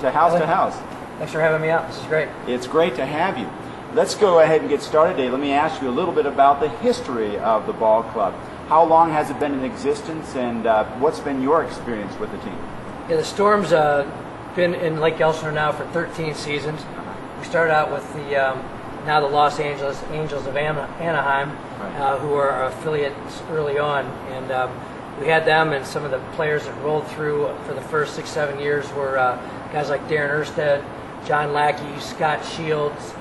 To House. Thanks for having me out. This is great. It's great to have you. Let's go ahead and get started today. Let me ask you a little bit about the history of the ball club. How long has it been in existence, and what's been your experience with the team? Yeah, the Storm's been in Lake Elsinore now for 13 seasons. We started out with the now the Los Angeles Angels of Anaheim, who are our affiliates early on, and we had them, and some of the players that rolled through for the first 6-7 years were guys like Darren Erstad, John Lackey, Scott Shields,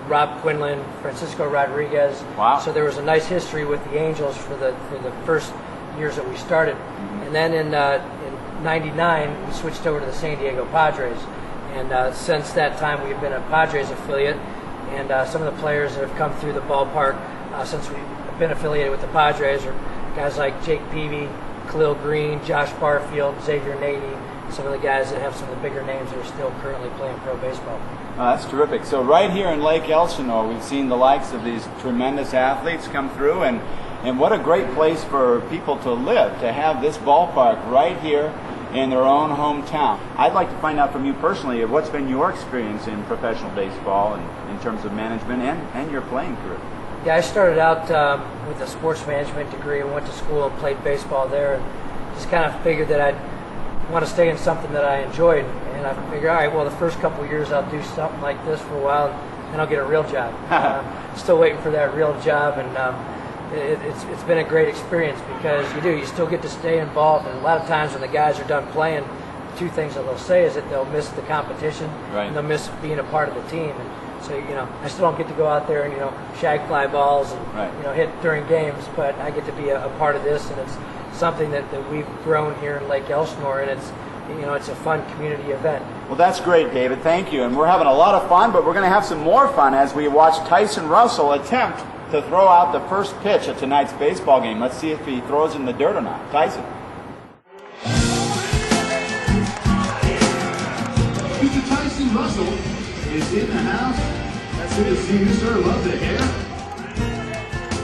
Rob Quinlan, Francisco Rodriguez. Wow. So there was a nice history with the Angels for the first years that we started. And then in '99, we switched over to the San Diego Padres. And since that time, we've been a Padres affiliate. And some of the players that have come through the ballpark since we've been affiliated with the Padres are guys like Jake Peavy, Khalil Green, Josh Barfield, Xavier Nady, some of the guys that have some of the bigger names that are still currently playing pro baseball. That's terrific. So right here in Lake Elsinore, we've seen the likes of these tremendous athletes come through, and what a great place for people to live, to have this ballpark right here in their own hometown. I'd like to find out from you personally, what's been your experience in professional baseball and in terms of management and your playing career? Yeah, I started out with a sports management degree and went to school and played baseball there, and just kind of figured that I'd want to stay in something that I enjoyed. And I figured, all right, well, the first couple of years I'll do something like this for a while, and then I'll get a real job. Still waiting for that real job, and it's been a great experience because you still get to stay involved. And a lot of times when the guys are done playing, two things that they'll say is that they'll miss the competition, and they'll miss being a part of the team. And so, I still don't get to go out there and, shag fly balls and, hit during games, but I get to be a part of this, and it's something that we've grown here in Lake Elsinore, and it's a fun community event. Well, that's great, David. Thank you. And we're having a lot of fun, but we're going to have some more fun as we watch Tyson Russell attempt to throw out the first pitch at tonight's baseball game. Let's see if he throws in the dirt or not. Tyson. Mr. Tyson Russell is in the house. That's good to see you, sir. Love the hair.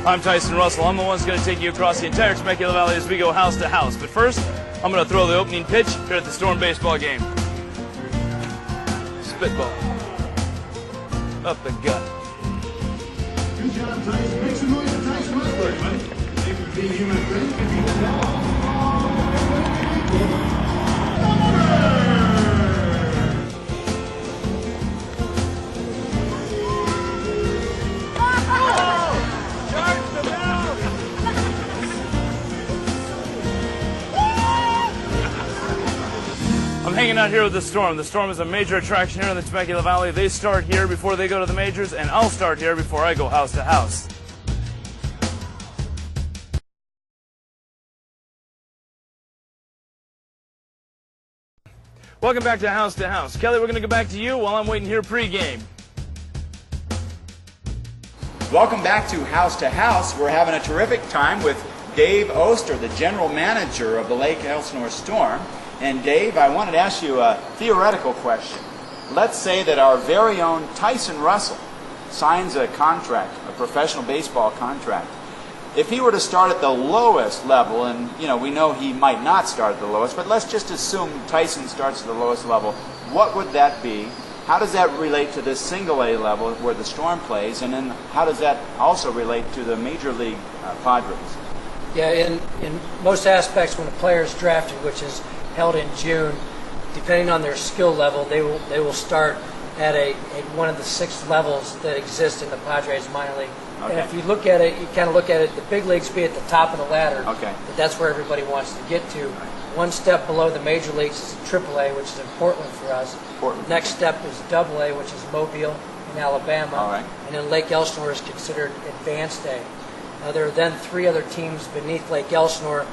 I'm Tyson Russell. I'm the one who's going to take you across the entire Temecula Valley as we go house to house. But first, I'm going to throw the opening pitch here at the Storm baseball game. Spitball. Up the gut. Good job, Tyson. Make some noise for Tyson Russell, everybody. Thanks for being here, my friend. I'm hanging out here with the Storm. The Storm is a major attraction here in the Temecula Valley. They start here before they go to the majors, and I'll start here before I go house to house. Welcome back to House to House. Kelly, we're going to go back to you while I'm waiting here pregame. Welcome back to House. We're having a terrific time with Dave Oster, the general manager of the Lake Elsinore Storm. And Dave, I wanted to ask you a theoretical question. Let's say that our very own Tyson Russell signs a contract, a professional baseball contract. If he were to start at the lowest level, and we know he might not start at the lowest, but let's just assume Tyson starts at the lowest level, what would that be? How does that relate to this single A level where the Storm plays, and then how does that also relate to the Major League Padres? Yeah, in most aspects, when a player is drafted, which is held in June, depending on their skill level, they will start at one of the 6 levels that exist in the Padres minor league. Okay. And if you look at it, you kind of look at it, the big leagues be at the top of the ladder. Okay. But that's where everybody wants to get to. One step below the major leagues is AAA, which is in Portland for us. Portland. Next step is AA, which is Mobile in Alabama. All right. And then Lake Elsinore is considered advanced A. Now there are then 3 other teams beneath Lake Elsinore.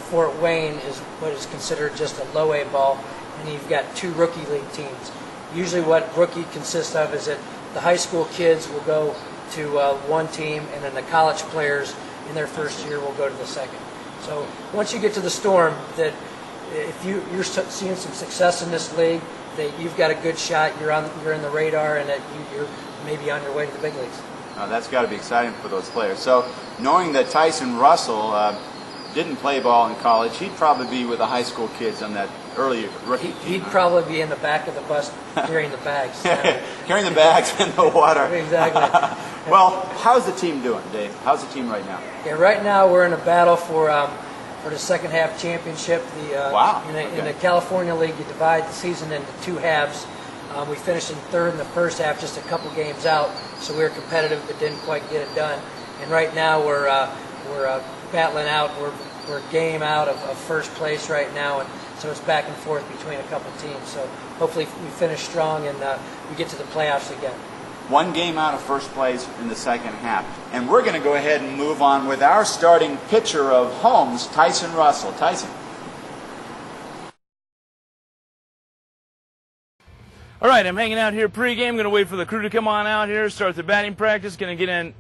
Fort Wayne is what is considered just a low A ball, and you've got 2 rookie league teams. Usually what rookie consists of is that the high school kids will go to one team, and then the college players in their first year will go to the second. So once you get to the Storm, that if you're seeing some success in this league, that you've got a good shot, you're in the radar, and that you're maybe on your way to the big leagues. That's got to be exciting for those players. So knowing that Tyson Russell didn't play ball in college, he'd probably be with the high school kids on that early rookie team. He'd probably be in the back of the bus carrying the bags. Carrying the bags in the water. Exactly. Well, how's the team doing, Dave? How's the team right now? Yeah, right now we're in a battle for the second half championship. Wow. In the California League, you divide the season into two halves. We finished in third in the first half, just a couple games out, so we were competitive but didn't quite get it done. And right now we're battling out. We're a game out of first place right now, and so it's back and forth between a couple teams. So hopefully we finish strong and we get to the playoffs again. One game out of first place in the second half. And we're going to go ahead and move on with our starting pitcher of Holmes, Tyson Russell. Tyson. All right, I'm hanging out here pregame. Going to wait for the crew to come on out here, start the batting practice. Going to get in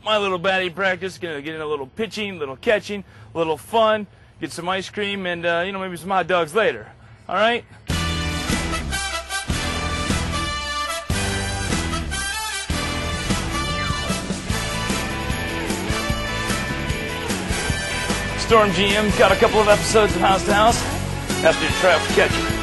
my little batting practice. Going to get in a little pitching, little catching, a little fun, get some ice cream, and maybe some hot dogs later. All right? Storm GM got a couple of episodes of House to House. Have to try out for catching.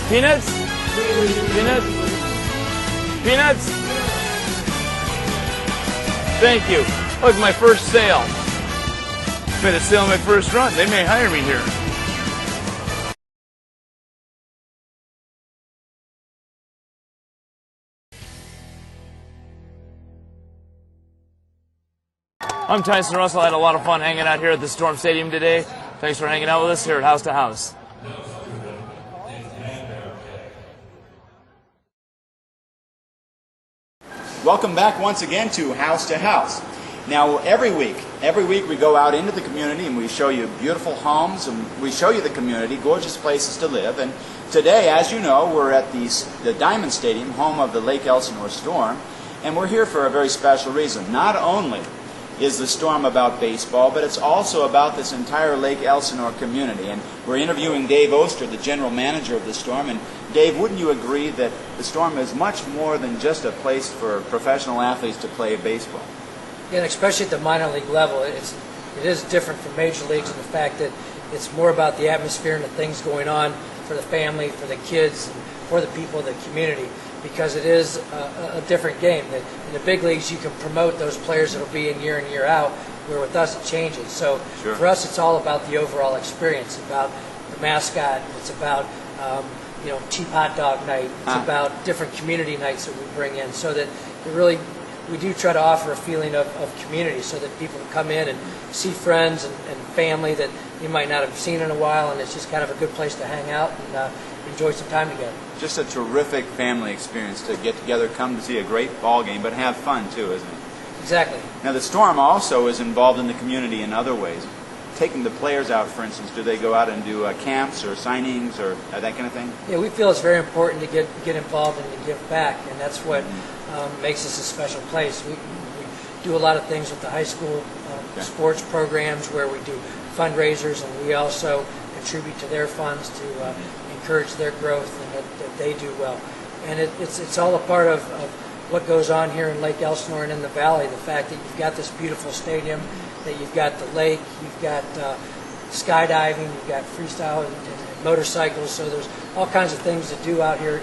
Peanuts? Peanuts? Peanuts? Thank you. Look, my first sale. Made a sale on my first run. They may hire me here. I'm Tyson Russell. I had a lot of fun hanging out here at the Storm Stadium today. Thanks for hanging out with us here at House to House. Welcome back once again to House to House. Now, every week we go out into the community and we show you beautiful homes and we show you the community, gorgeous places to live. And today, as you know, we're at the Diamond Stadium, home of the Lake Elsinore Storm, and we're here for a very special reason. Not only is the Storm about baseball, but it's also about this entire Lake Elsinore community. And we're interviewing Dave Oster, the general manager of the Storm. And Dave, wouldn't you agree that the Storm is much more than just a place for professional athletes to play baseball? Yeah, and especially at the minor league level, it is different from major leagues in the fact that it's more about the atmosphere and the things going on for the family, for the kids, and for the people of the community, because it is a different game. In the big leagues, you can promote those players that will be in year out, where with us it changes. So Sure. For us, it's all about the overall experience, about the mascot, it's about cheap hot dog night, it's about different community nights that we bring in, so that we do try to offer a feeling of community so that people can come in and see friends and family that you might not have seen in a while, and it's just kind of a good place to hang out and enjoy some time together. Just a terrific family experience to get together, come to see a great ball game, but have fun too, isn't it? Exactly. Now the Storm also is involved in the community in other ways. Taking the players out, for instance, do they go out and do camps or signings or that kind of thing? Yeah, we feel it's very important to get involved and to give back, and that's what makes us a special place. We do a lot of things with the high school sports programs where we do fundraisers, and we also contribute to their funds to encourage their growth and that they do well. And it's all a part of what goes on here in Lake Elsinore and in the valley. The fact that you've got this beautiful stadium, that you've got the lake, you've got skydiving, you've got freestyle and motorcycles. So there's all kinds of things to do out here.